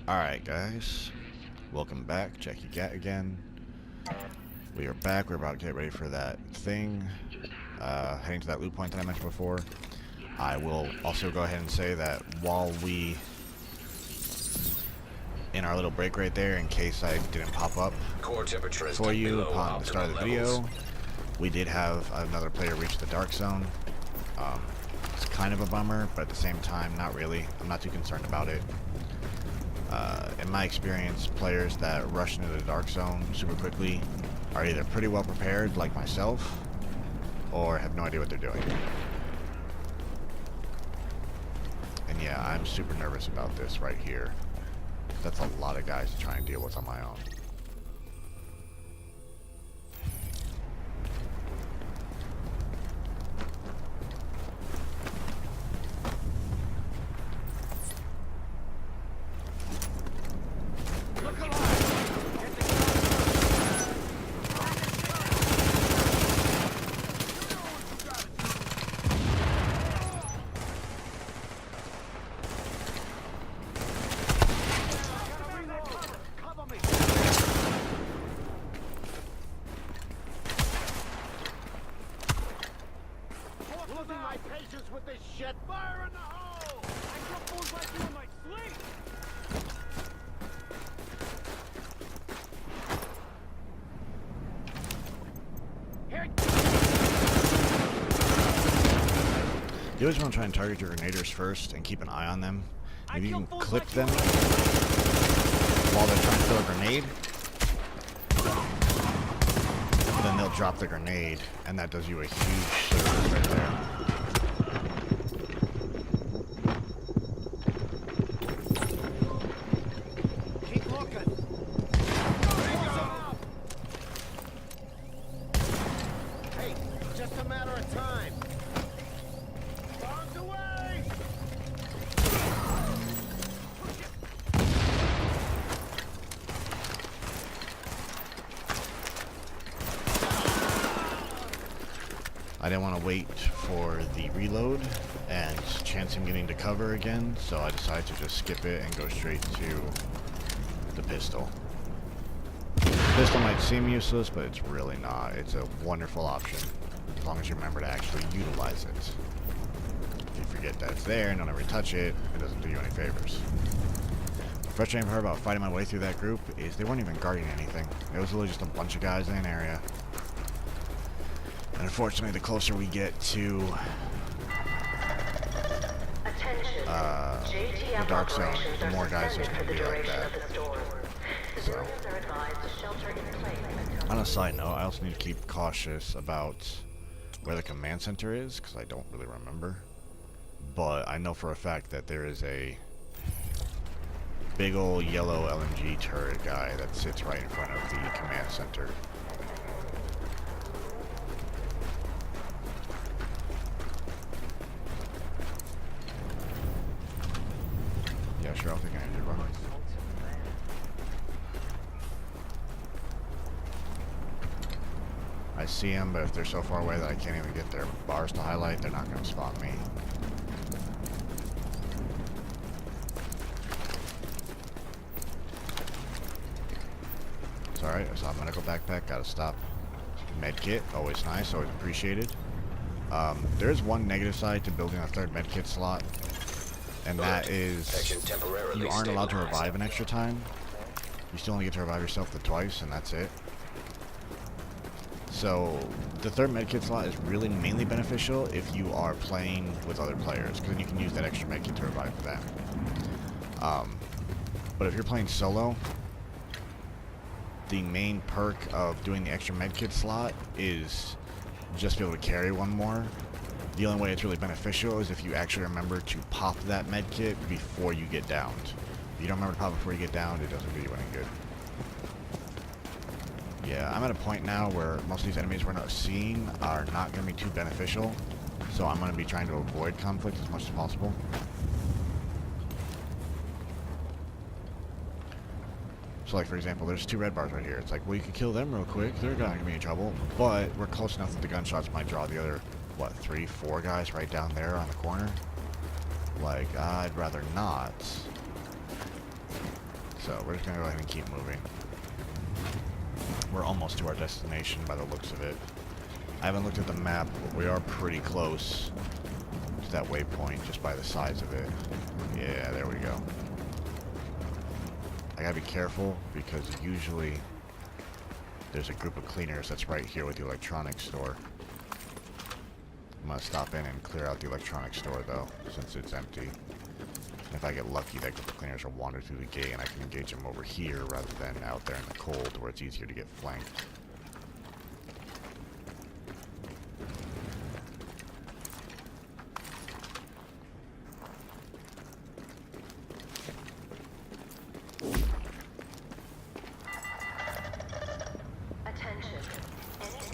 Alright guys, welcome back. Check your gat again. We are back. We're about to get ready for that thing. Heading to that loot point that I mentioned before. I will also go ahead and say that while we, in our little break right there, in case I didn't pop up for you upon the start of the video, we did have another player reach the dark zone. It's kind of a bummer, but at the same time, not really. I'm not too concerned about it. In my experience, players that rush into the dark zone super quickly are either pretty well prepared, like myself, or have no idea what they're doing. And yeah, I'm super nervous about this right here. That's a lot of guys to try and deal with on my own. With this shit, fire in the hole! I kill fools like you in my sleep! You always want to try and target your grenaders first and keep an eye on them. If you can clip them while they're trying to throw a grenade, then they'll drop the grenade, and that does you a huge service right there. I didn't want to wait for the reload and chance him getting to cover again, so I decided to just skip it and go straight to the pistol. The pistol might seem useless, but it's really not. It's a wonderful option, as long as you remember to actually utilize it. If you forget that it's there and don't ever touch it, it doesn't do you any favors. The frustrating part about fighting my way through that group is they weren't even guarding anything. It was literally just a bunch of guys in an area. And unfortunately, the closer we get to the dark zone, the more guys there's going to be like that. So, on a side note, I also need to keep cautious about where the command center is, because I don't really remember. But I know for a fact that there is a big old yellow LMG turret guy that sits right in front of the command center. Yeah, sure, I'll take an engine run. I see them, but if they're so far away that I can't even get their bars to highlight, they're not going to spot me. It's alright, I saw a medical backpack, gotta stop. Medkit, always nice, always appreciated. There's one negative side to building a third medkit slot. And that is, you aren't allowed to revive an extra time. You still only get to revive yourself twice, and that's it. So, the third medkit slot is really mainly beneficial if you are playing with other players, because then you can use that extra medkit to revive for that. But if you're playing solo, the main perk of doing the extra medkit slot is just be able to carry one more. The only way it's really beneficial is if you actually remember to pop that medkit before you get downed. If you don't remember to pop before you get downed, it doesn't do you any good. Yeah, I'm at a point now where most of these enemies we're not seeing are not going to be too beneficial, so I'm going to be trying to avoid conflict as much as possible. So like, for example, there's 2 red bars right here. It's like, well, you can kill them real quick, they're not going to be in trouble, but we're close enough that the gunshots might draw the other, what, 3, 4 guys right down there on the corner? Like, I'd rather not. So we're just gonna go ahead and keep moving. We're almost to our destination by the looks of it. I haven't looked at the map, but we are pretty close to that waypoint just by the size of it. Yeah, there we go. I gotta be careful because usually there's a group of cleaners that's right here with the electronics store. I'm gonna stop in and clear out the electronics store though, since it's empty. If I get lucky, that group of cleaners will wander through the gate and I can engage them over here rather than out there in the cold where it's easier to get flanked.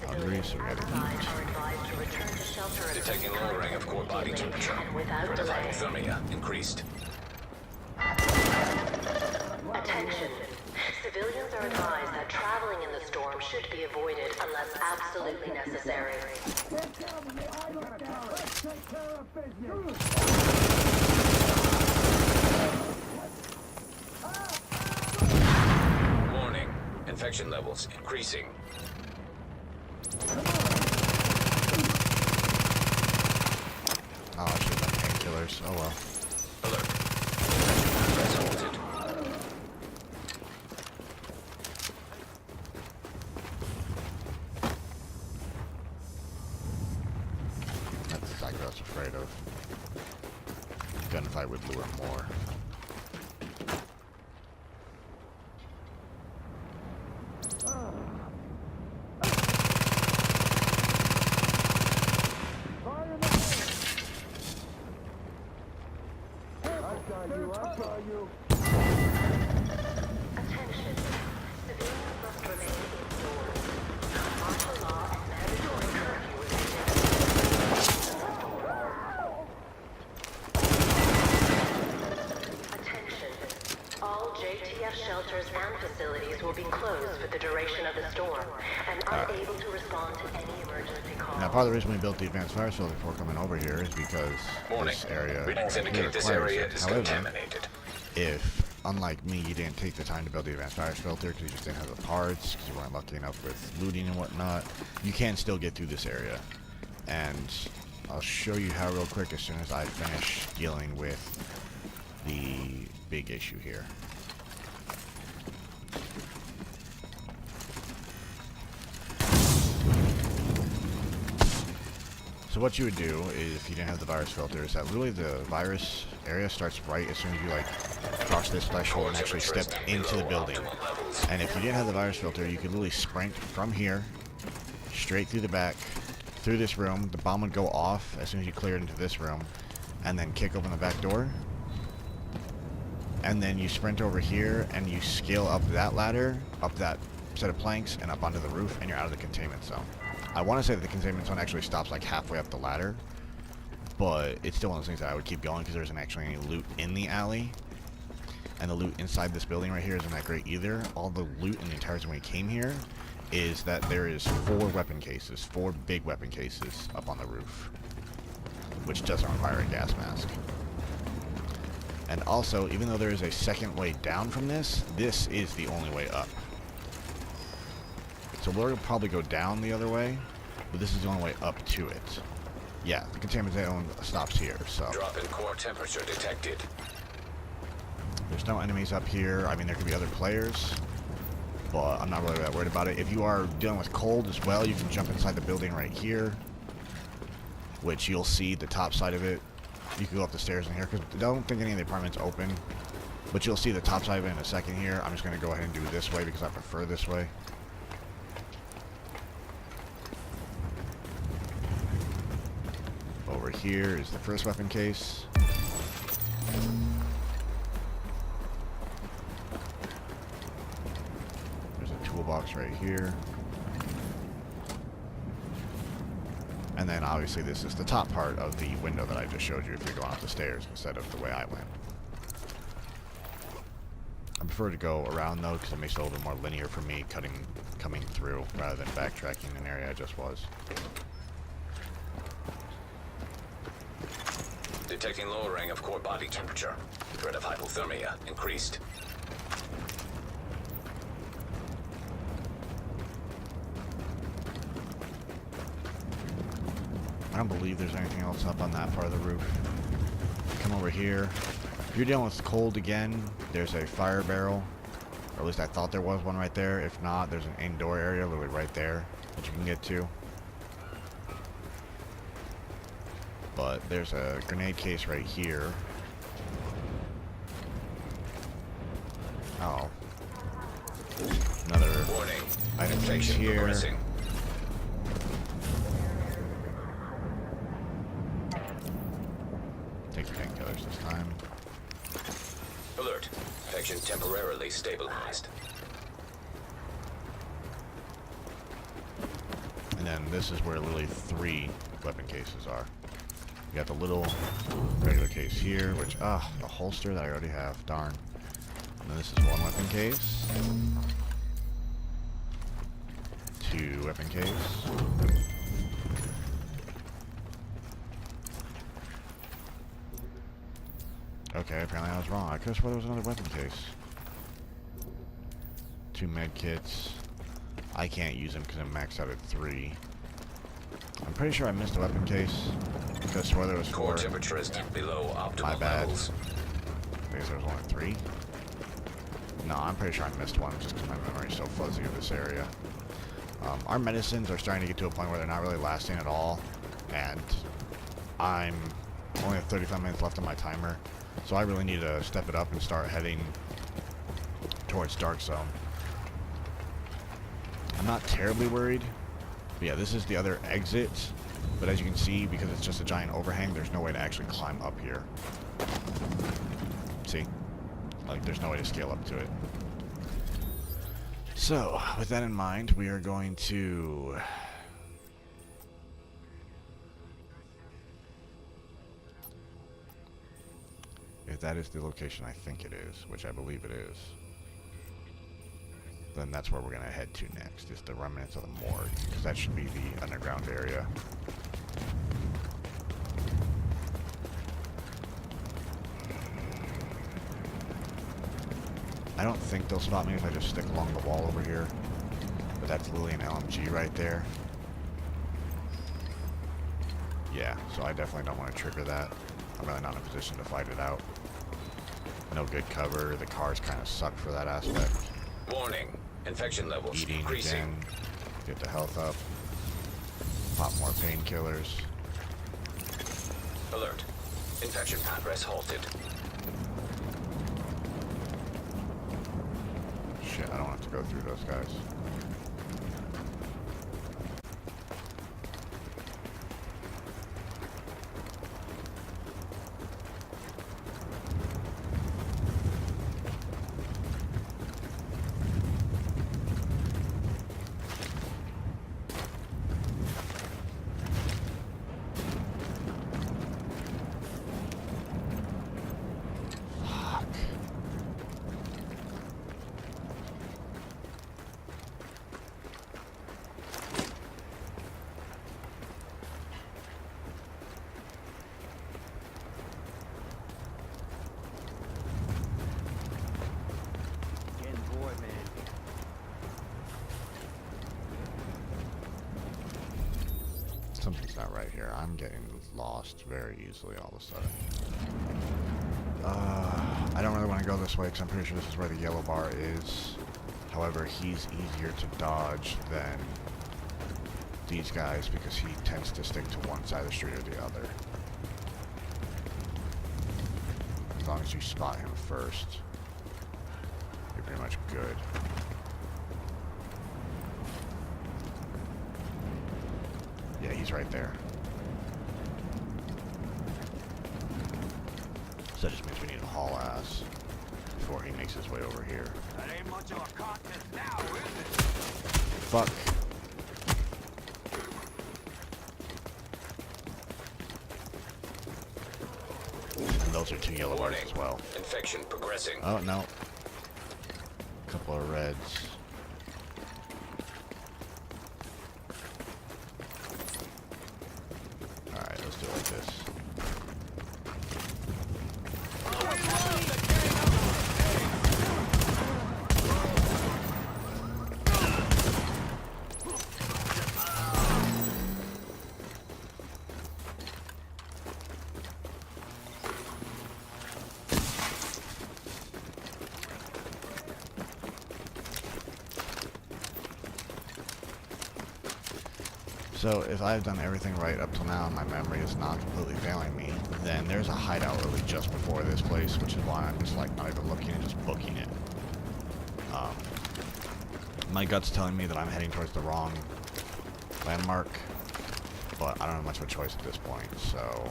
Hungry, so we gotta eat. Detecting lowering of core body temperature. Critical hypothermia increased. Attention. Civilians are advised that traveling in the storm should be avoided unless absolutely necessary. Warning. Infection levels increasing. Oh, I should have done painkillers. Oh well. Alert. Press halted. That's exactly what I was afraid of. Gunfight would lure more. Attention. Civilians must remain indoors. Martial law and mandatory curfew is Attention. All JTF shelters and facilities will be closed for the duration of the storm and unable to respond to any emergency calls. Now, part of the reason we built the advanced fire filter before coming over here is because Warning. this area Readings here indicate this requires area it. is However, contaminated. if, unlike me, you didn't take the time to build the advanced fire filter because you just didn't have the parts, because you weren't lucky enough with looting and whatnot, you can still get through this area. And I'll show you how real quick as soon as I finish dealing with the big issue here. So what you would do is, if you didn't have the virus filter, is that literally the virus area starts right as soon as you like cross this threshold and actually step into the building. And if you didn't have the virus filter, you could literally sprint from here, straight through the back, through this room. The bomb would go off as soon as you cleared into this room, and then kick open the back door. And then you sprint over here and you scale up that ladder, up that set of planks, and up onto the roof, and you're out of the containment zone. I want to say that the containment zone actually stops like halfway up the ladder, but it's still one of those things that I would keep going because there isn't actually any loot in the alley. And the loot inside this building right here isn't that great either. All the loot in the entire time we came here is that there is 4 weapon cases, 4 big weapon cases up on the roof, which doesn't require a gas mask. And also, even though there is a second way down from this, this is the only way up. So we'll probably go down the other way, but this is the only way up to it. Yeah, the containment zone stops here, so. Drop in core temperature detected. There's no enemies up here. I mean, there could be other players, but I'm not really that worried about it. If you are dealing with cold as well, you can jump inside the building right here, which you'll see the top side of it. You can go up the stairs in here, because I don't think any of the apartments open, but you'll see the top side of it in a second here. I'm just going to go ahead and do it this way because I prefer this way. Over here is the first weapon case. There's a toolbox right here. And then obviously this is the top part of the window that I just showed you if you're going up the stairs instead of the way I went. I prefer to go around though because it makes it a little bit more linear for me coming through rather than backtracking an area I just was. Detecting lowering of core body temperature. Threat of hypothermia increased. don't believe there's anything else up on that part of the roof. Come over here. If you're dealing with cold again, there's a fire barrel. Or at least I thought there was one right there. If not, there's an indoor area literally right there that you can get to. But there's a grenade case right here. Oh. Another Warning. item case Infection here. progressing. Take your painkillers this time. Alert. Infection temporarily stabilized. And then this is where literally 3 weapon cases are. You got the little regular case here, which, the holster that I already have, darn. And then this is 1 weapon case. 2 weapon case. Okay, apparently I was wrong. I could have sworn there was another weapon case. 2 med kits. I can't use them because I'm maxed out at 3. I'm pretty sure I missed a weapon case. I could have swore there was 4. Core temperature is below optimal My bad. levels. I guess there was only 3. No, I'm pretty sure I missed one just because my memory's so fuzzy of this area. Our medicines are starting to get to a point where they're not really lasting at all. And I'm only have 35 minutes left on my timer. So I really need to step it up and start heading towards Dark Zone. I'm not terribly worried. But yeah, this is the other exit. But as you can see, because it's just a giant overhang, there's no way to actually climb up here. See? Like, there's no way to scale up to it. So, with that in mind, we are going to... If that is the location I think it is, which I believe it is, then that's where we're going to head to next, is the remnants of the morgue, because that should be the underground area. I don't think they'll spot me if I just stick along the wall over here, but that's literally an LMG right there. Yeah, so I definitely don't want to trigger that. I'm really not in a position to fight it out. No good cover. The cars kind of suck for that aspect. Warning. Infection levels Eating increasing. again. Get the health up. Pop more painkillers. Alert. Infection progress halted. Shit, I don't have to go through those guys. Something's not right here. I'm getting lost very easily all of a sudden. I don't really want to go this way because I'm pretty sure this is where the yellow bar is. However, he's easier to dodge than these guys because he tends to stick to one side of the street or the other. As long as you spot him first, you're pretty much good. Yeah, he's right there. So that just means we need to haul ass before he makes his way over here. That ain't much of a contest now, is it? Fuck. And those are 2 yellow bars as well. Infection progressing. Oh, no. Couple of reds. Alright, let's do it like this. So if I've done everything right up till now and my memory is not completely failing me, then there's a hideout really just before this place, which is why I'm just like not even looking and just booking it. My gut's telling me that I'm heading towards the wrong landmark, but I don't have much of a choice at this point, so...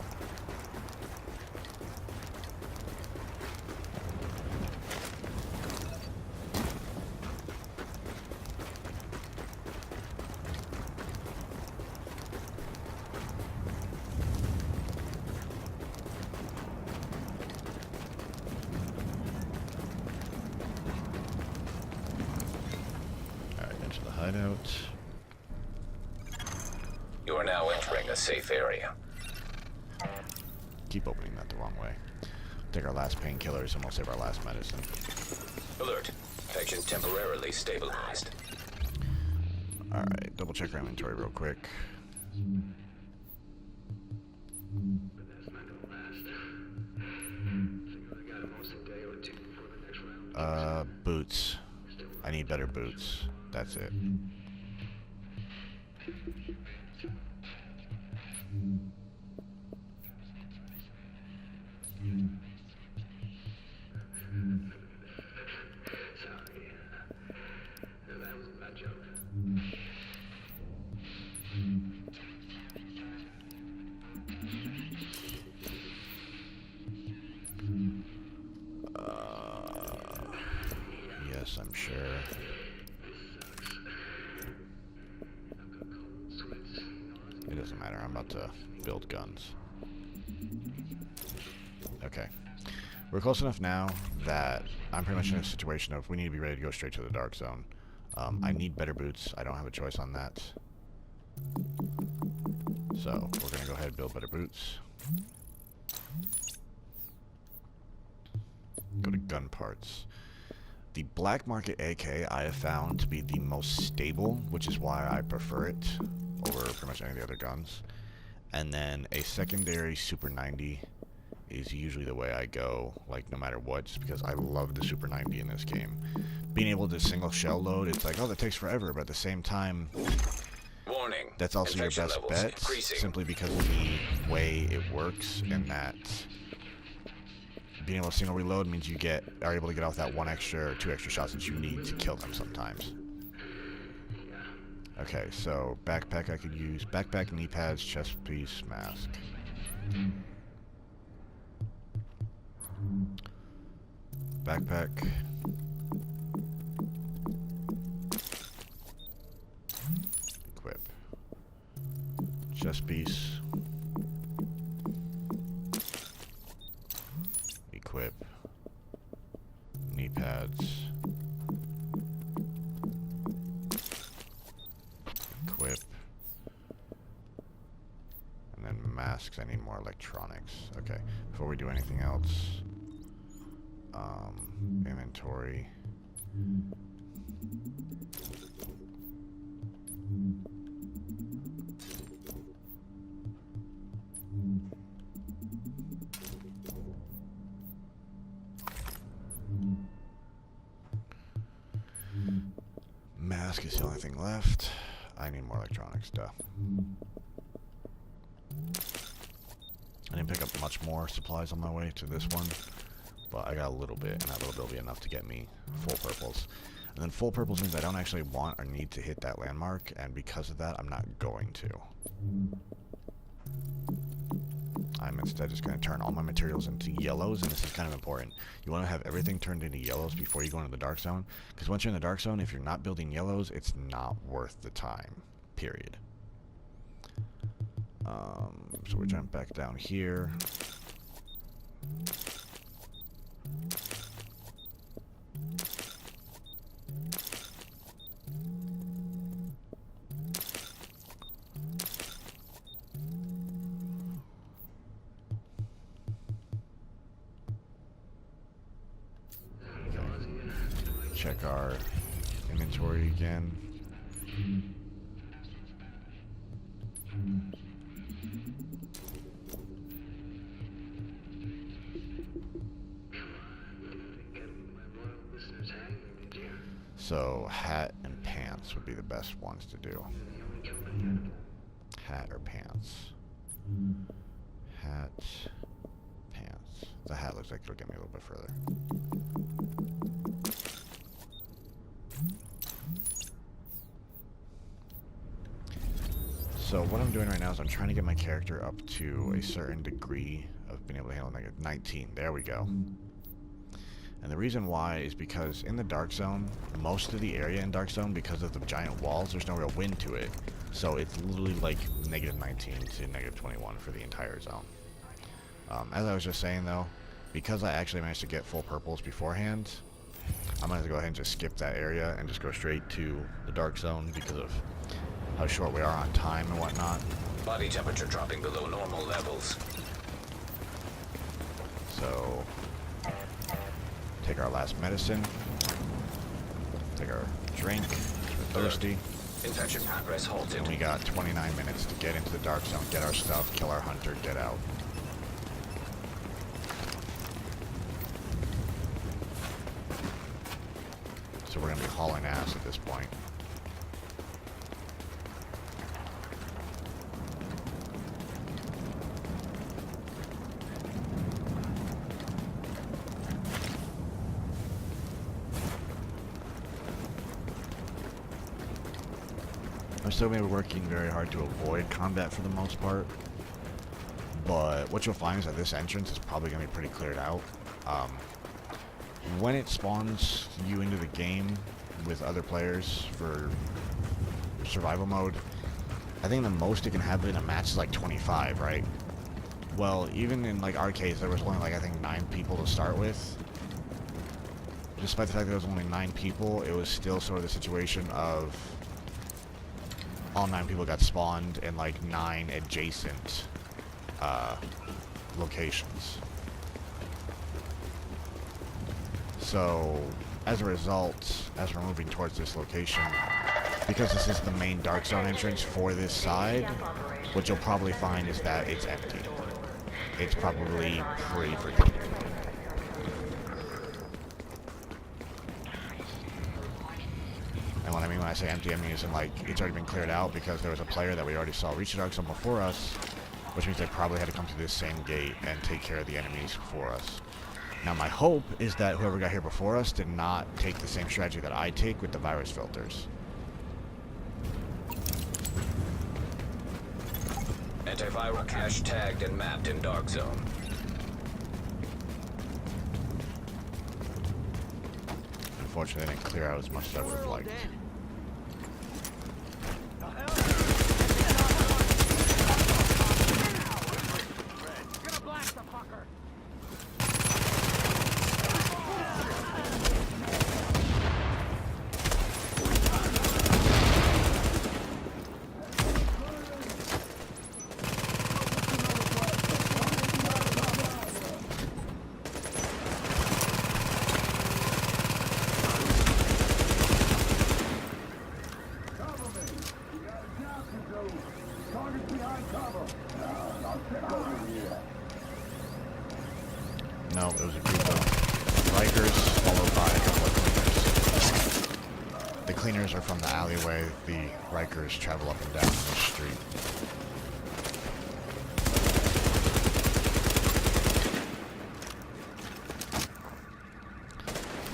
hideout. You are now entering a safe area. Keep opening that the wrong way. Take our last painkillers and we'll save our last medicine. Alert. Infection temporarily stabilized. Alright, double check our inventory real quick. Boots. I need better boots. That's it. Yes, I'm sure. It doesn't matter, I'm about to build guns. Okay. We're close enough now that I'm pretty much in a situation of we need to be ready to go straight to the dark zone. I need better boots. I don't have a choice on that. So, we're going to go ahead and build better boots. Go to gun parts. The black market AK I have found to be the most stable, which is why I prefer it over pretty much any of the other guns. And then a secondary Super 90 is usually the way I go, like no matter what, just because I love the Super 90 in this game. Being able to single shell load, it's like, oh, that takes forever, but at the same time, Warning. that's also your best bet, simply because of the way it works, and that being able to single reload means you are able to get off that one extra or two extra shots that you need to kill them sometimes. Okay, so backpack I could use. Backpack, knee pads, chest piece, mask. Backpack. Equip. Chest piece. Equip. Knee pads. Equip. And then masks, I need more electronics. Okay, before we do anything else, inventory. Mask is the only thing left. I need more electronic stuff. I didn't pick up much more supplies on my way to this one, but I got a little bit, and that little bit will be enough to get me full purples. And then full purples means I don't actually want or need to hit that landmark, and because of that, I'm not going to. I'm instead just going to turn all my materials into yellows, and this is kind of important. You want to have everything turned into yellows before you go into the dark zone, because once you're in the dark zone, if you're not building yellows, it's not worth the time, period. So we're jumping back down here. Check our inventory again. So hat and pants would be the best ones to do. Hat or pants? Hat, pants. The hat looks like it'll get me a little bit further. So what I'm doing right now is I'm trying to get my character up to a certain degree of being able to handle negative 19. There we go. And the reason why is because in the Dark Zone, most of the area in Dark Zone, because of the giant walls, there's no real wind to it. So it's literally like negative 19 to negative 21 for the entire zone. As I was just saying though, because I actually managed to get full purples beforehand, I'm going to go ahead and just skip that area and just go straight to the Dark Zone because of how short we are on time and whatnot. Body temperature dropping below normal levels. So, take our last medicine. Take our drink. We're thirsty. Infection progress halted. And we got 29 minutes to get into the Dark Zone, get our stuff, kill our hunter, get out. So we're going to be hauling ass at this point. I'm still going to be working very hard to avoid combat for the most part, but what you'll find is that this entrance is probably going to be pretty cleared out. When it spawns you into the game with other players for survival mode, I think the most it can have in a match is like 25, right? Well, even in like our case, there was only like I think 9 people to start with. Despite the fact that there was only 9 people, it was still sort of the situation of all 9 people got spawned in like 9 adjacent locations. So, as a result, as we're moving towards this location, because this is the main Dark Zone entrance for this side, what you'll probably find is that it's empty. It's probably free for people. And what I mean when I say empty, I mean it's in like, it's already been cleared out because there was a player that we already saw reach the Dark Zone before us, which means they probably had to come to this same gate and take care of the enemies before us. Now my hope is that whoever got here before us did not take the same strategy that I take with the virus filters. Antiviral cache tagged and mapped in Dark Zone. Unfortunately, they didn't clear out as much as I would have liked. Gonna blast the fucker! No, it was a group of Rikers followed by a couple of cleaners. The cleaners are from the alleyway, the Rikers travel up and down the street.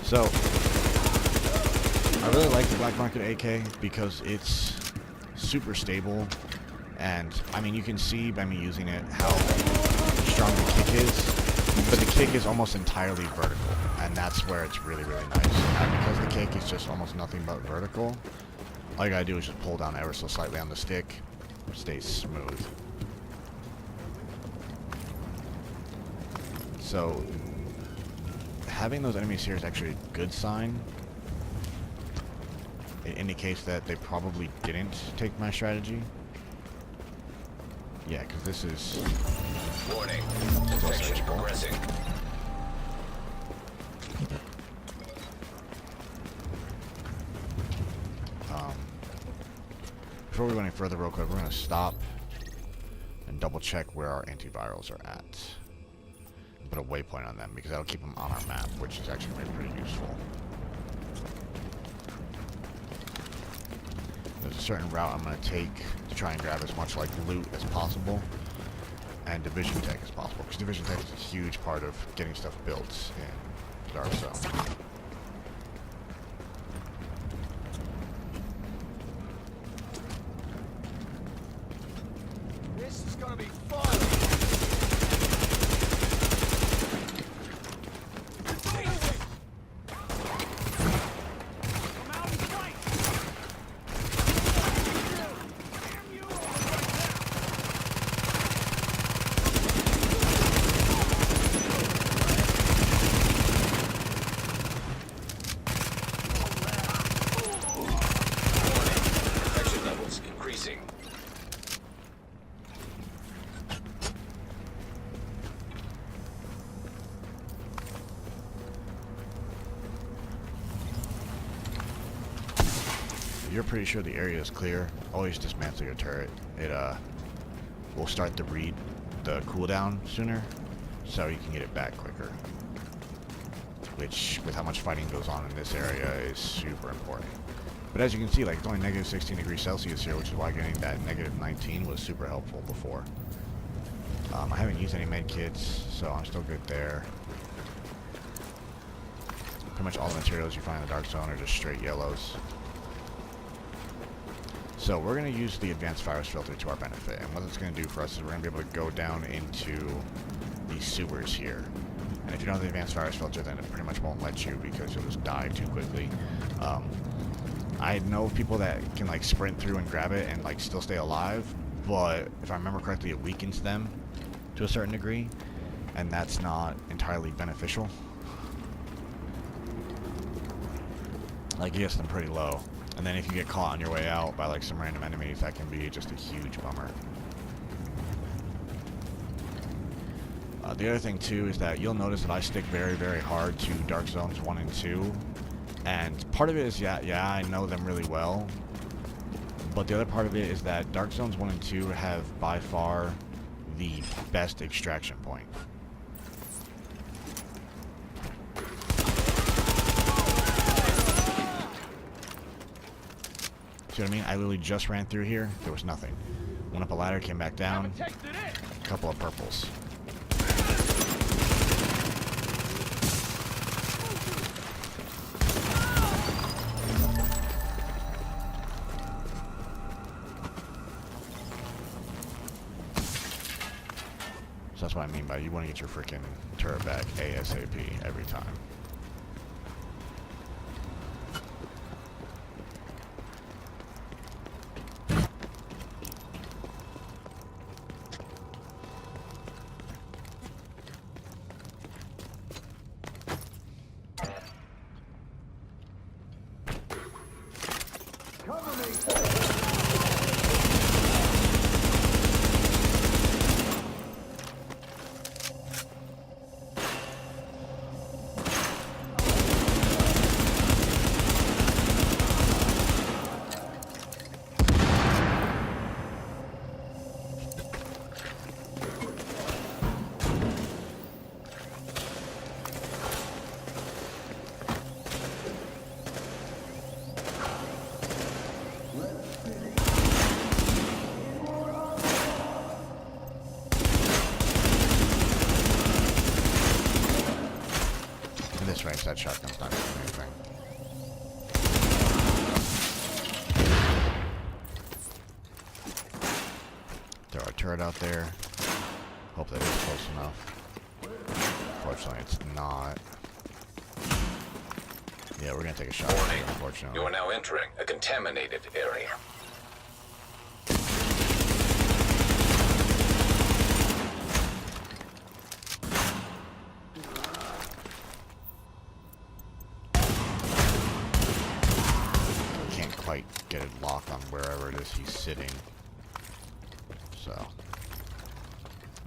So, I really like the Black Market AK because it's super stable, and I mean you can see by me using it how strong the kick is. But the kick is almost entirely vertical, and that's where it's really, really nice. And because the kick is just almost nothing but vertical, all you gotta do is just pull down ever so slightly on the stick, it stays smooth. So, having those enemies here is actually a good sign. It indicates that they probably didn't take my strategy. Yeah, because this is... Warning. Infection progressing. Before we go any further real quick, we're going to stop and double check where our antivirals are at. Put a waypoint on them because that'll keep them on our map, which is actually pretty useful. There's a certain route I'm going to take to try and grab as much like loot as possible and division tech as possible, because division tech is a huge part of getting stuff built in Dark Zone. This is gonna be fun. Infection levels increasing. If you're pretty sure the area is clear, always dismantle your turret. It will start the cooldown sooner, so you can get it back quicker. Which, with how much fighting goes on in this area, is super important. But as you can see, like, it's only negative 16 degrees Celsius here, which is why getting that negative 19 was super helpful before. I haven't used any med kits, so I'm still good there. Pretty much all the materials you find in the Dark Zone are just straight yellows. So we're going to use the advanced virus filter to our benefit, and what it's going to do for us is we're going to be able to go down into these sewers here. And if you don't have the advanced virus filter, then it pretty much won't let you because you'll just die too quickly. I know of people that can like sprint through and grab it and like still stay alive, but if I remember correctly, it weakens them to a certain degree, and that's not entirely beneficial. Like, it gets them pretty low. And then if you get caught on your way out by like some random enemies, that can be just a huge bummer. The other thing too is that you'll notice that I stick very, very hard to Dark Zones 1 and 2. And part of it is, yeah, I know them really well. But the other part of it is that Dark Zones 1 and 2 have by far the best extraction point. See what I mean? I literally just ran through here. There was nothing. Went up a ladder, came back down. A couple of purples. So that's what I mean by you want to get your freaking turret back ASAP every time. That shotgun's not doing anything. Throw a turret out there. Hope that is close enough. Unfortunately, it's not. Yeah, we're gonna take a shot. Warning. Unfortunately. You are now entering a contaminated area. Get it locked on wherever it is he's sitting. So,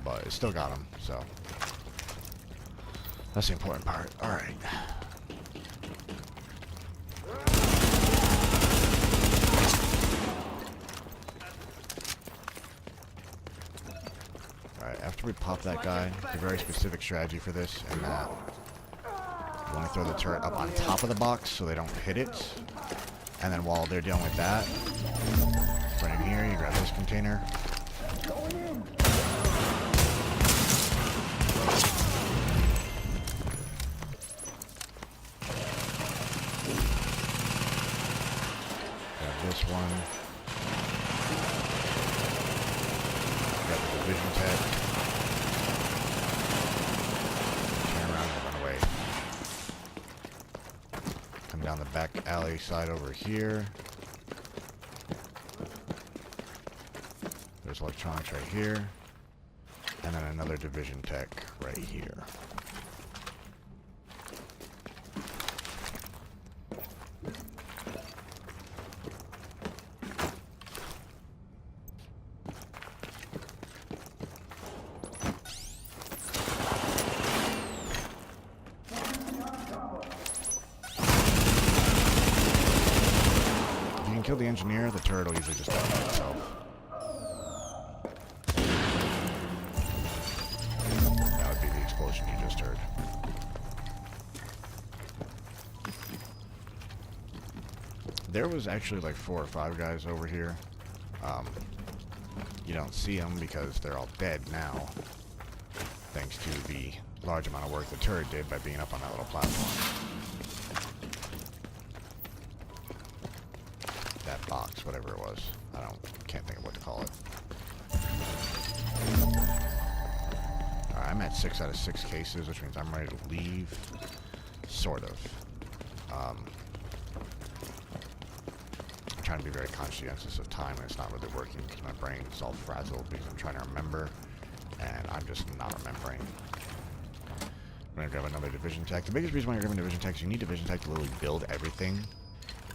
but it still got him, so that's the important part. Alright. Alright, after we pop that guy, a very specific strategy for this, and that you want to throw the turret up on top of the box so they don't hit it. And then while they're dealing with that, for an here, you grab this container. Grab this one. Grab the division tech. Turn around and run away. Come down the back alley side over here. There's electronics right here. And then another division tech right here. If you can kill the engineer, the turret will usually just detonate itself. That would be the explosion you just heard. There was actually like 4 or 5 guys over here. You don't see them because they're all dead now, thanks to the large amount of work the turret did by being up on that little platform. That box, whatever it was. Can't think of what to call it. Alright, I'm at 6 out of 6 cases, which means I'm ready to leave. Sort of. I'm trying to be very conscientious of time, and it's not really working because my brain is all frazzled because I'm trying to remember, and I'm just not remembering. I'm going to grab another division tech. The biggest reason why you're grabbing division tech is you need division tech to literally build everything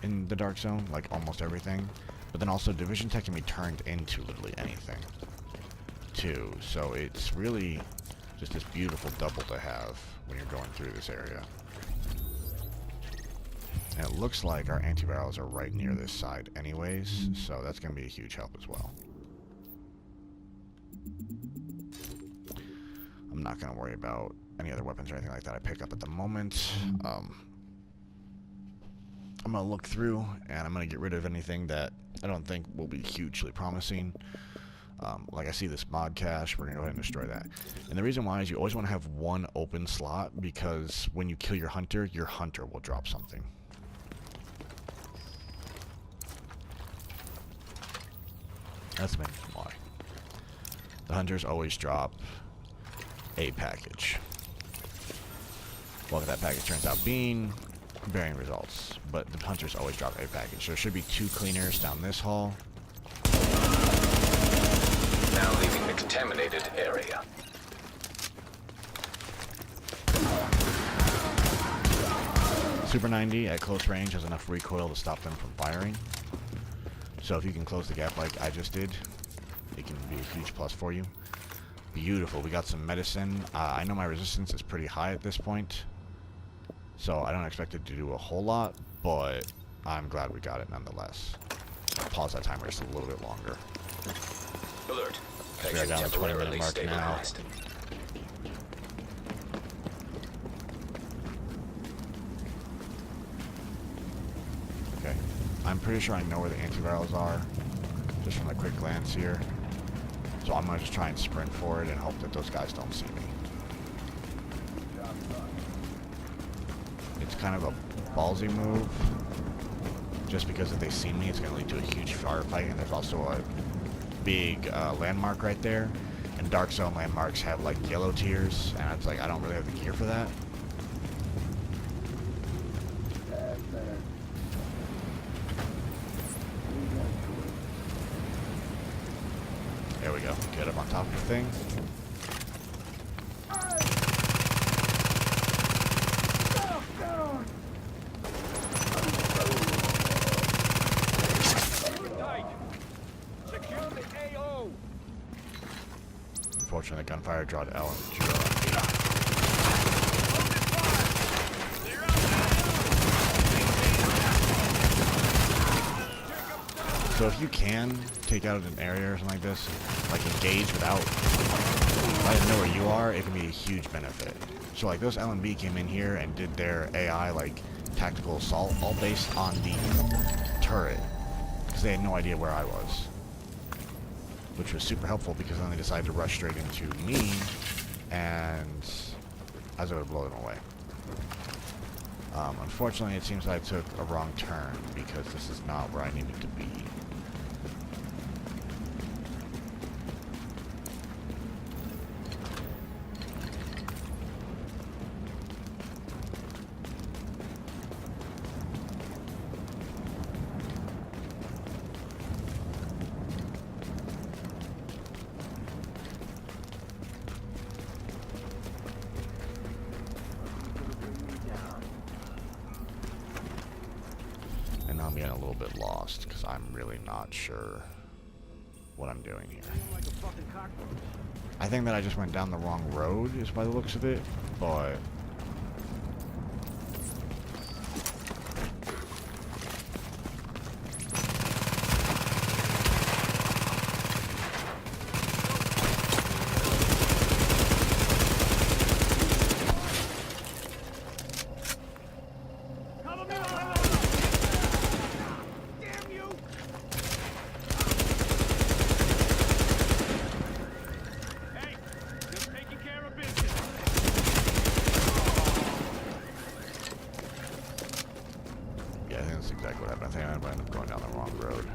in the dark zone, like almost everything. But then also division tech can be turned into literally anything too. So it's really just this beautiful double to have when you're going through this area. And it looks like our antivirals are right near this side anyways, so that's going to be a huge help as well. I'm not going to worry about any other weapons or anything like that I pick up at the moment. I'm going to look through, and I'm going to get rid of anything that I don't think will be hugely promising. Like I see this mod cache, we're going to go ahead and destroy that. And the reason why is you always want to have one open slot, because when you kill your hunter will drop something. That's the main reason why. The hunters always drop a package. What that package turns out being, varying results, but the hunters always drop a package. So there should be 2 cleaners down this hall. Now leaving the contaminated area. Super 90 at close range has enough recoil to stop them from firing. So if you can close the gap like I just did, it can be a huge plus for you. Beautiful. We got some medicine. I know my resistance is pretty high at this point, so I don't expect it to do a whole lot, but I'm glad we got it nonetheless. I'll pause that timer just a little bit longer. Alert. We are down to the 20-minute mark now. Okay. I'm pretty sure I know where the antivirals are, just from a quick glance here. So I'm going to just try and sprint for it and hope that those guys don't see me. It's kind of a ballsy move, just because if they see me, it's going to lead to a huge firefight, and there's also a big landmark right there. And Dark Zone landmarks have like yellow tiers, and it's like I don't really have the gear for that. There we go. Get up on top of the thing. Unfortunately, the gunfire drawed L and G. So if you can take out an area or something like this, like engage without letting them know where you are, it can be a huge benefit. So like those LMB came in here and did their AI like tactical assault all based on the turret, because they had no idea where I was. which was super helpful because then they decided to rush straight into me, and I was able to blow them away. Unfortunately, it seems I took a wrong turn because this is not where I needed to be. And now I'm getting a little bit lost because I'm really not sure what I'm doing here. I think that I just went down the wrong road is by the looks of it, but yeah, I think that's exactly what happened. I think I ended up going down the wrong road.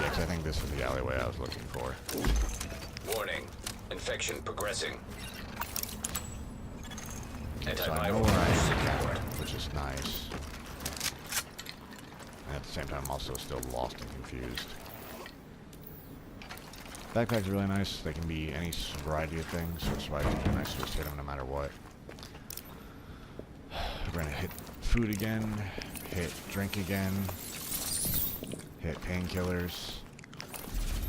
Yeah, 'cause I think this is the alleyway I was looking for. Warning. Infection progressing. So I know where I am, which is nice. And at the same time, I'm also still lost and confused. Backpacks are really nice. They can be any variety of things, so it's why it's nice to just hit them no matter what. We're gonna hit food again, hit drink again, hit painkillers,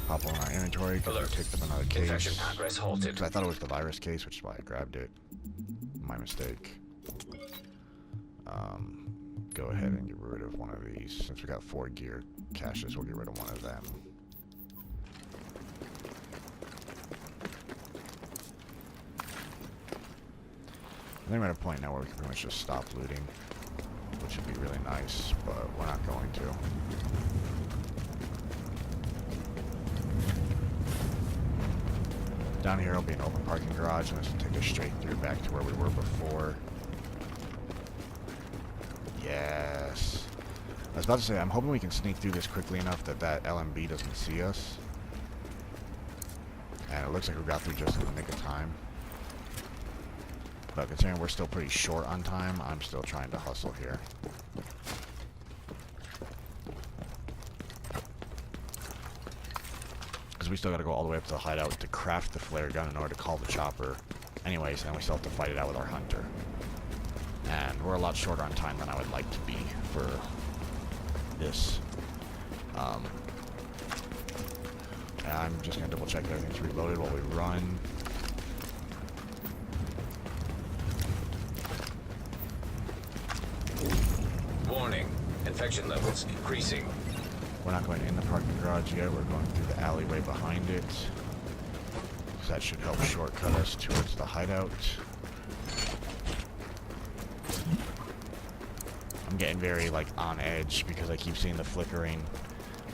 pop on our inventory because we picked up another case. Infection progress halted. 'Cause I thought it was the virus case, which is why I grabbed it. My mistake. Go ahead and get rid of one of these. Since we got 4 gear caches, we'll get rid of one of them. I think we're at a point now where we can pretty much just stop looting, which would be really nice, but we're not going to. Down here will be an open parking garage, and this will take us straight through back to where we were before. Yes. I was about to say, I'm hoping we can sneak through this quickly enough that that LMB doesn't see us. And it looks like we got through just in the nick of time. But considering we're still pretty short on time, I'm still trying to hustle here. Because we still got to go all the way up to the hideout to craft the flare gun in order to call the chopper. Anyways, and we still have to fight it out with our hunter. And we're a lot shorter on time than I would like to be for this. I'm just going to double check that everything's reloaded while we run. Warning. Infection levels increasing. We're not going in the parking garage yet. We're going through the alleyway behind it. So that should help shortcut us towards the hideout. I'm getting very, like, on edge because I keep seeing the flickering,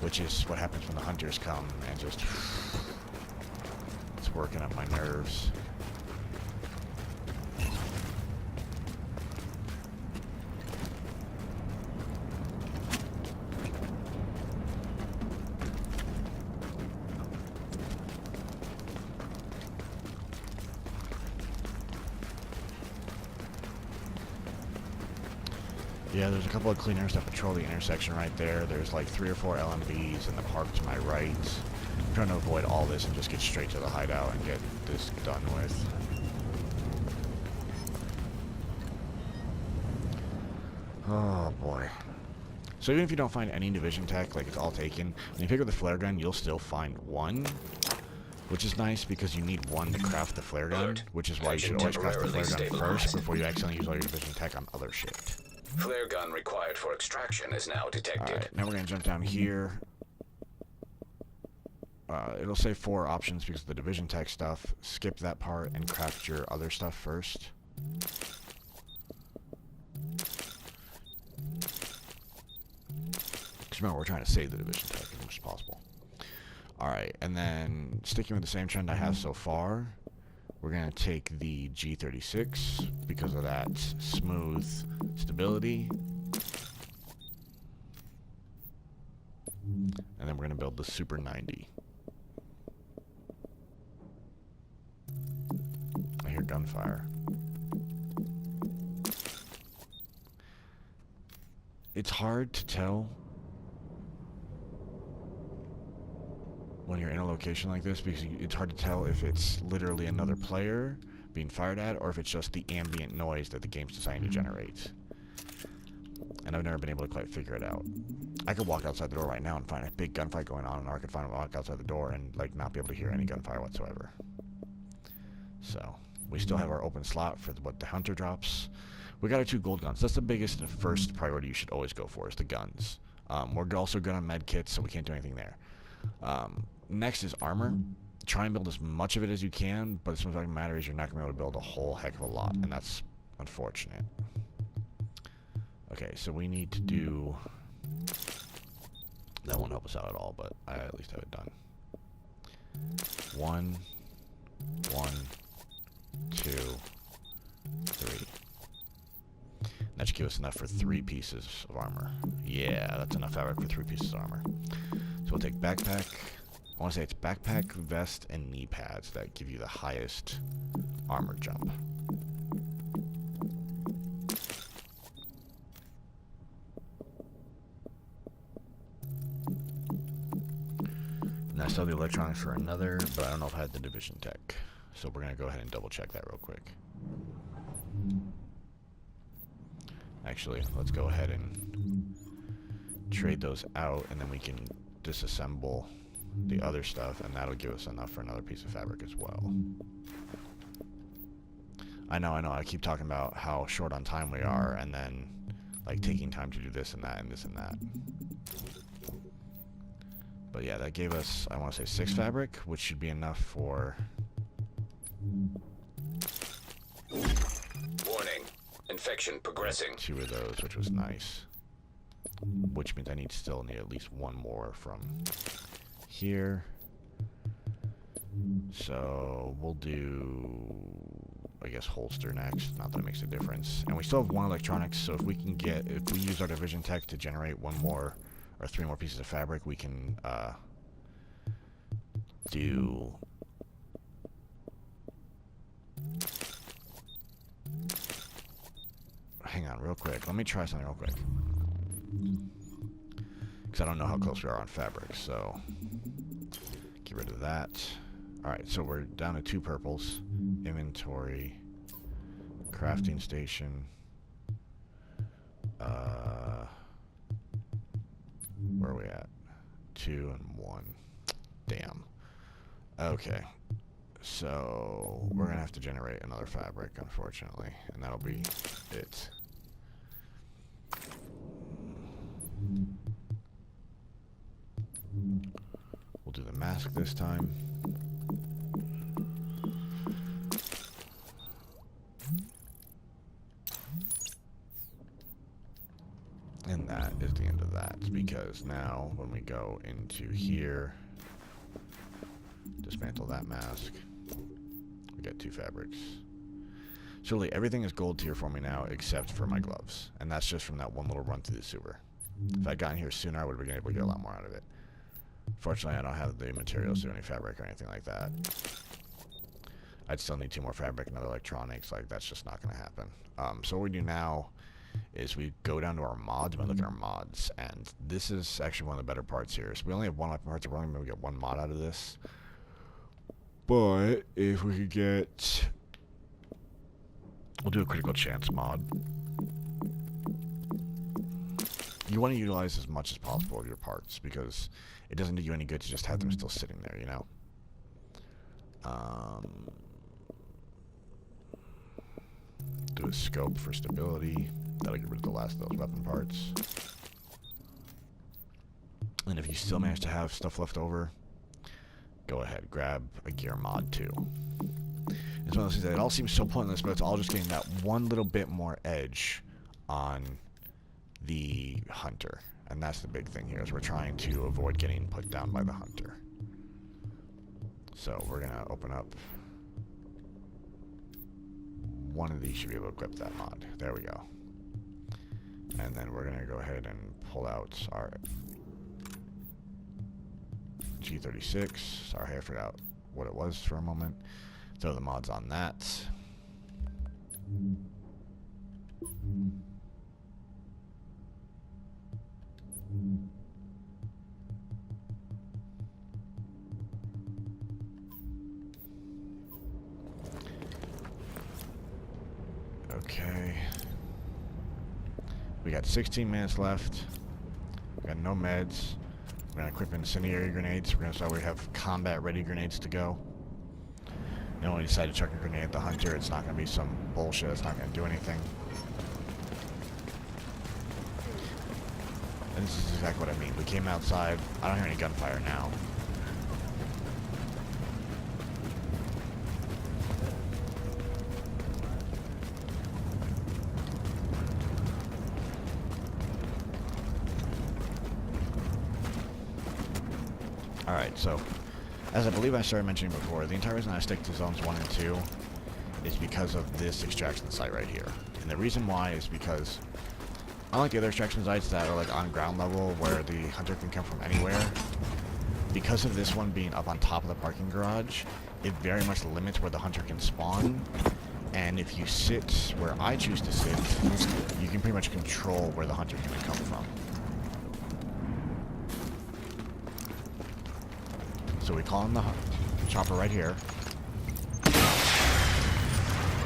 which is what happens when the hunters come, and just... it's working up my nerves. Yeah, there's a couple of cleaners that patrol the intersection right there. There's like 3 or 4 LMBs in the park to my right. I'm trying to avoid all this and just get straight to the hideout and get this done with. Oh boy. So even if you don't find any division tech, like it's all taken, when you pick up the flare gun, you'll still find 1. Which is nice because you need 1 to craft the flare gun, which is why you should always craft the flare gun first before you accidentally use all your division tech on other shit. Flare gun required for extraction is now detected. Alright, now we're going to jump down here. It'll say 4 options because of the division tech stuff. Skip that part and craft your other stuff first. Because remember, we're trying to save the division tech as much as possible. Alright, and then sticking with the same trend I have so far, we're going to take the G36 because of that smooth stability. And then we're going to build the Super 90. I hear gunfire. It's hard to tell when you're in a location like this because it's hard to tell if it's literally another player being fired at or if it's just the ambient noise that the game's designed to generate. And I've never been able to quite figure it out. I could walk outside the door right now and find a big gunfight going on, or I could walk outside the door and like not be able to hear any gunfire whatsoever. So we still have our open slot for what the hunter drops. We got our 2 gold guns. That's the biggest and first priority you should always go for, is the guns. We're also good on med kits, so we can't do anything there. Next is armor. Try and build as much of it as you can, but the fact matter is you're not going to be able to build a whole heck of a lot, and that's unfortunate. Okay, so we need to do... That won't help us out at all, but I at least have it done. 1, 2, 3. That should give us enough for 3 pieces of armor. Yeah, that's enough fabric for 3 pieces of armor. So we'll take backpack. I want to say it's backpack, vest, and knee pads that give you the highest armor jump. And I still have the electronics for another, but I don't know if I had the division tech. So we're going to go ahead and double check that real quick. Actually, let's go ahead and trade those out, and then we can disassemble the other stuff, and that'll give us enough for another piece of fabric as well. I know, I keep talking about how short on time we are, and then like taking time to do this and that and this and that. But yeah, that gave us, I want to say 6 fabric, which should be enough for... Warning. Infection progressing. 2 of those, which was nice. Which means I still need at least 1 more from here. So we'll do, I guess, holster next. Not that it makes a difference. And we still have 1 electronics, so if we use our division tech to generate 1 more or 3 more pieces of fabric, we can do... Hang on real quick. Let me try something real quick. Because I don't know how close we are on fabric, so... Get rid of that. Alright, so we're down to 2 purples. Inventory. Crafting station. Where are we at? 2 and 1. Damn. Okay. So, we're going to have to generate another fabric, unfortunately. And that'll be it. We'll do the mask this time. And that is the end of that, because now when we go into here, dismantle that mask, we got 2 fabrics. So really everything is gold tier for me now except for my gloves, and that's just from that 1 little run through the sewer. If I'd gotten here sooner, I would have been able to get a lot more out of it. Fortunately, I don't have the materials to do any fabric or anything like that. I'd still need 2 more fabric and other electronics. Like, that's just not going to happen. So what we do now is we go down to our mods and we look at our mods. And this is actually one of the better parts here. So we only have 1 weapon parts. We're only going to get 1 mod out of this. But if we could get... We'll do a critical chance mod. You want to utilize as much as possible of your parts, because it doesn't do you any good to just have them still sitting there, you know? Do a scope for stability. That'll get rid of the last of those weapon parts. And if you still manage to have stuff left over, go ahead, grab a gear mod too. It's one of those things that it all seems so pointless, but it's all just getting that 1 little bit more edge on the hunter. And that's the big thing here, is we're trying to avoid getting put down by the hunter. So we're gonna open up. One of these should be able to equip that mod. There we go. And then we're gonna go ahead and pull out our G36. Sorry, I forgot what it was for a moment. Throw the mods on that. Okay. We got 16 minutes left. We got no meds. We're gonna equip incendiary grenades. We're gonna start. We have combat ready grenades to go. You know, when you decide to chuck a grenade at the hunter, it's not gonna be some bullshit. It's not gonna do anything. And this is exactly what I mean. We came outside. I don't hear any gunfire now. Alright, so, as I believe I started mentioning before, the entire reason I stick to zones 1 and 2 is because of this extraction site right here. And the reason why is because, unlike the other extraction sites that are like on ground level where the hunter can come from anywhere, because of this one being up on top of the parking garage, it very much limits where the hunter can spawn. And if you sit where I choose to sit, you can pretty much control where the hunter can come from. So we call in the chopper right here.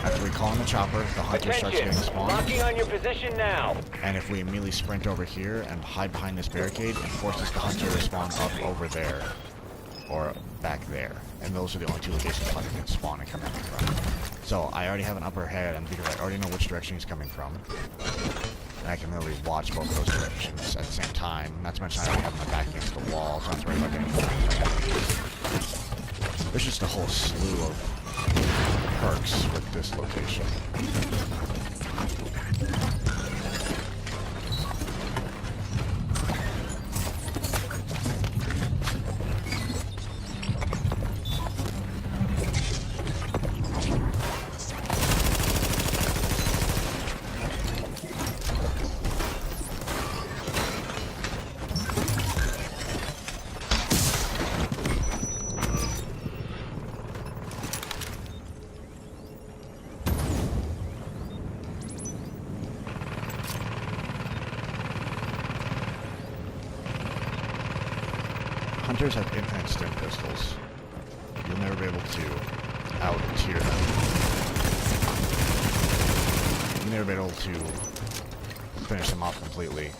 After we call in the chopper, the hunter starts getting spawned. Locking on your position now. And if we immediately sprint over here and hide behind this barricade, it forces the hunter to spawn up over there. Or back there. And those are the only two locations the hunter can spawn and come in from. So I already have an upper hand because I already know which direction he's coming from. And I can literally watch both of those directions at the same time. Not to mention I already have my back against the wall, so I'm not worried about getting flanked. There's just a whole slew of perks with this location. Hunters have infinite stim pistols. You'll never be able to out-tier them. You'll never be able to finish them off completely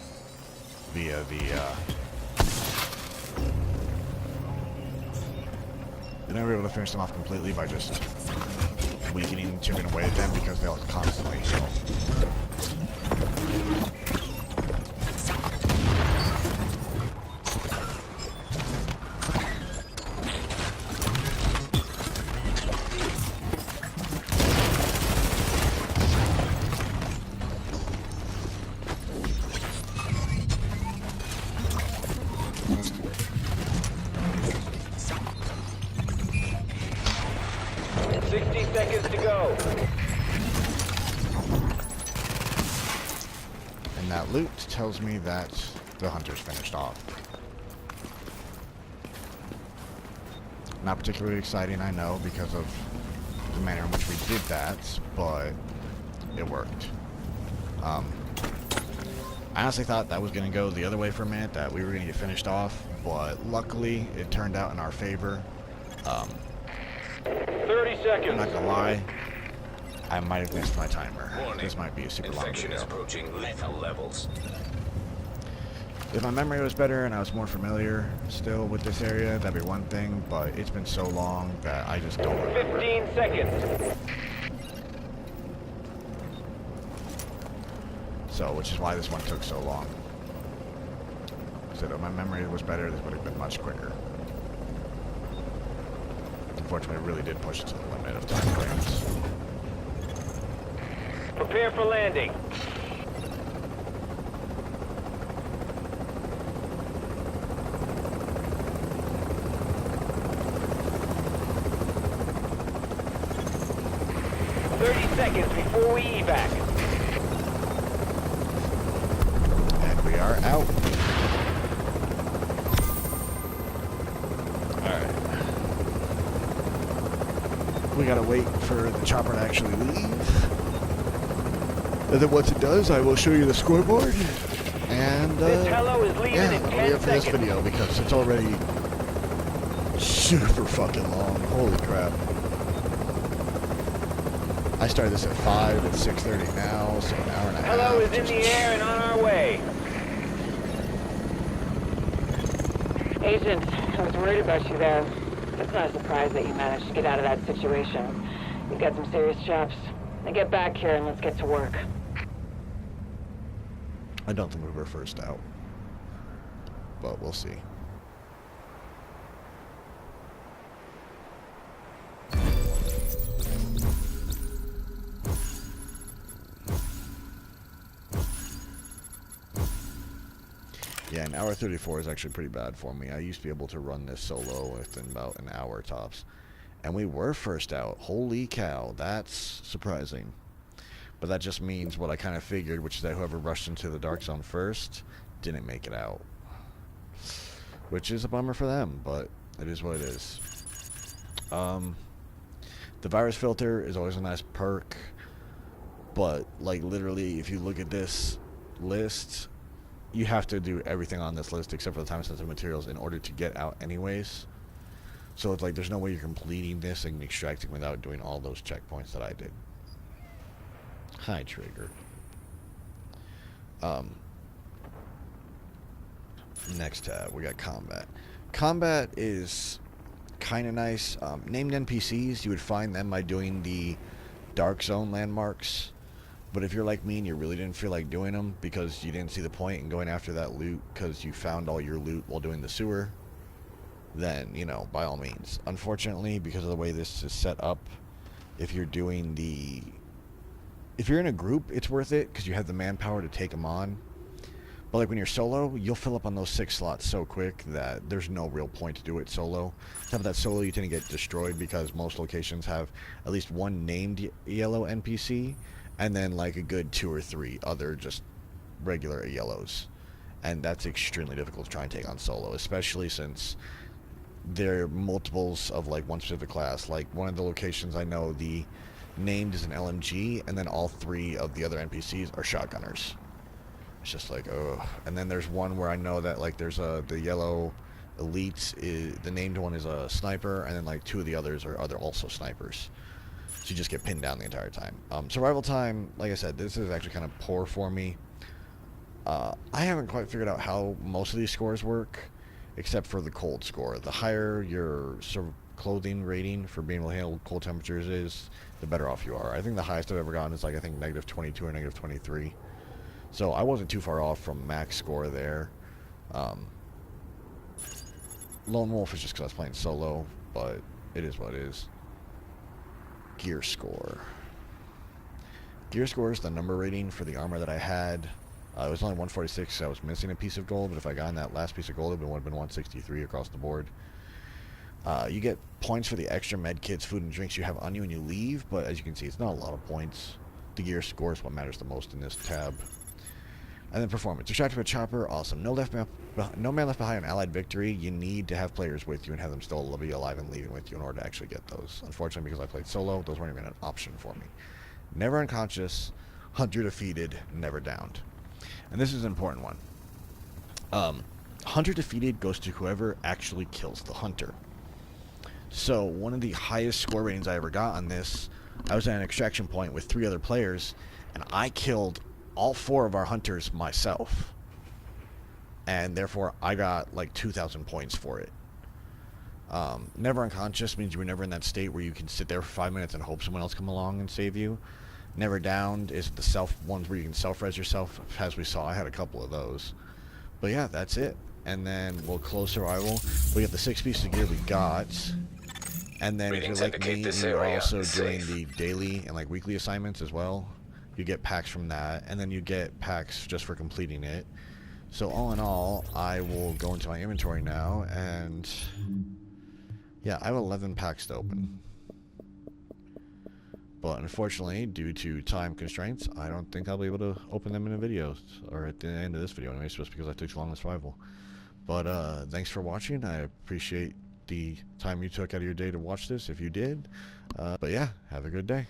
via the, You'll never be able to finish them off completely by just weakening, chipping away at them because they'll constantly heal. 60 seconds to go. And that loot tells me that the hunter's finished off. Not particularly exciting, I know, because of the manner in which we did that, but it worked. I honestly thought that was going to go the other way for a minute, that we were going to get finished off, but luckily it turned out in our favor. 30 seconds. I'm not going to lie, I might have missed my timer. Warning. This might be a super long Infection is video. approaching lethal levels. If my memory was better and I was more familiar still with this area, that'd be one thing, but it's been so long that I just don't remember. 15 seconds. So, which is why this one took so long. So if my memory was better, this would have been much quicker. Unfortunately, it really did push it to the limit of time frames. Prepare for landing. 30 seconds before we evac. And we are out. Alright. We gotta wait for the chopper to actually leave. And then once it does, I will show you the scoreboard. And, This hello is leaving yeah, in that'll 10 be it for this seconds. video because it's already super fucking long. Holy crap. I started this at 5, it's 6:30 now, so an hour and a half. Hello is in the air and on our way. Agent, I was worried about you there. It's not a surprise that you managed to get out of that situation. You've got some serious chops. Now get back here and let's get to work. I don't think we were first out, but we'll see. Yeah, an hour 34 is actually pretty bad for me. I used to be able to run this solo within about an hour tops. And we were first out. Holy cow, that's surprising. But that just means what I kind of figured, which is that whoever rushed into the dark zone first didn't make it out. Which is a bummer for them, but it is what it is. The virus filter is always a nice perk, but like literally if you look at this list, you have to do everything on this list except for the time-sensitive materials in order to get out anyways. So it's like there's no way you're completing this and extracting without doing all those checkpoints that I did. Hi, Trigger. Next tab, we got combat. Combat is kind of nice. Named NPCs, you would find them by doing the Dark Zone landmarks. But if you're like me and you really didn't feel like doing them because you didn't see the point in going after that loot because you found all your loot while doing the sewer, then, you know, by all means. Unfortunately, because of the way this is set up, if you're doing the... If you're in a group, it's worth it because you have the manpower to take them on. But like when you're solo, you'll fill up on those 6 slots so quick that there's no real point to do it solo. Except for that solo, you tend to get destroyed because most locations have at least one named yellow NPC and then like a good 2 or 3 other just regular yellows. And that's extremely difficult to try and take on solo, especially since there are multiples of like one specific class. Like one of the locations I know, the named is an LMG, and then all 3 of the other NPCs are shotgunners. It's just like, oh. And then there's one where I know that like there's the yellow elites, the named one is a sniper, and then like 2 of the others are also snipers. So you just get pinned down the entire time. Survival time, like I said, this is actually kind of poor for me. I haven't quite figured out how most of these scores work, except for the cold score. The higher your clothing rating for being able to handle cold temperatures is, the better off you are. I think the highest I've ever gotten is like, I think -22 or -23. So I wasn't too far off from max score there. Lone Wolf is just because I was playing solo, but it is what it is. Gear score. Gear score is the number rating for the armor that I had. It was only 146, so I was missing a piece of gold, but if I got that last piece of gold, it would have been 163 across the board. You get points for the extra med kits, food, and drinks you have on you when you leave, but as you can see, it's not a lot of points. The gear score is what matters the most in this tab. And then performance. Extracted with chopper, awesome. No man left behind on allied victory. You need to have players with you and have them still be alive and leaving with you in order to actually get those. Unfortunately, because I played solo, those weren't even an option for me. Never unconscious, hunter defeated, never downed. And this is an important one. Hunter defeated goes to whoever actually kills the hunter. So one of the highest score ratings I ever got on this, I was at an extraction point with 3 other players, and I killed all 4 of our hunters myself. And therefore, I got like 2,000 points for it. Never unconscious means you were never in that state where you can sit there for 5 minutes and hope someone else come along and save you. Never downed is the self ones where you can self-res yourself. As we saw, I had a couple of those. But yeah, that's it. And then we'll close survival. We got the 6 pieces of gear we got. And then if you're like me, you're also doing the daily and like weekly assignments as well. You get packs from that, and then you get packs just for completing it. So all in all, I will go into my inventory now, and yeah, I have 11 packs to open. But unfortunately, due to time constraints, I don't think I'll be able to open them in a video, or at the end of this video anyways, just because I took so long in survival. But thanks for watching. I appreciate the time you took out of your day to watch this, if you did. But yeah, have a good day.